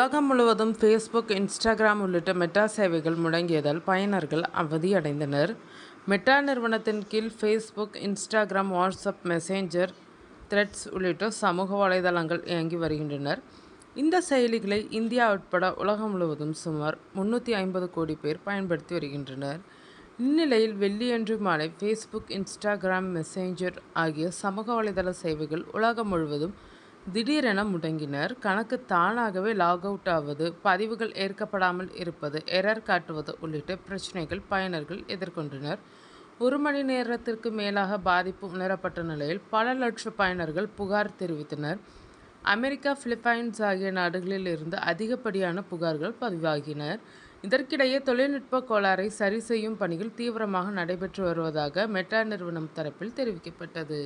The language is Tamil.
உலகம் முழுவதும் ஃபேஸ்புக், இன்ஸ்டாகிராம் உள்ளிட்ட மெட்டா சேவைகள் முடங்கியதால் பயனர்கள் அவதியடைந்தனர். மெட்டா நிறுவனத்தின் கீழ் Facebook, Instagram, WhatsApp, Messenger, Threads உள்ளிட்ட சமூக வலைதளங்கள் இயங்கி வருகின்றனர். இந்த செயலிகளை இந்தியா உட்பட உலகம் முழுவதும் சுமார் 350 கோடி பேர் பயன்படுத்தி வருகின்றனர். இந்நிலையில் வெள்ளியன்று மாலை ஃபேஸ்புக், இன்ஸ்டாகிராம், மெசேஞ்சர் ஆகிய சமூக வலைதள சேவைகள் உலகம் முழுவதும் திடீரென முடங்கினர். கணக்கு தானாகவே லாக் அவுட் ஆவது, பதிவுகள் ஏற்கப்படாமல் இருப்பது, எரர் காட்டுவது உள்ளிட்ட பிரச்சினைகள் பயனர்கள் எதிர்கொண்டனர். 1 மணி நேரத்திற்கு மேலாக பாதிப்பு உணரப்பட்ட நிலையில் பல லட்ச பயனர்கள் புகார் தெரிவித்தனர். அமெரிக்கா, பிலிப்பைன்ஸ் ஆகிய நாடுகளில் இருந்து அதிகப்படியான புகார்கள் பதிவாகின. இதற்கிடையே தொழில்நுட்ப கோளாறை சரி செய்யும் பணிகள் தீவிரமாக நடைபெற்று வருவதாக மெட்டா நிறுவனம் தரப்பில் தெரிவிக்கப்பட்டது.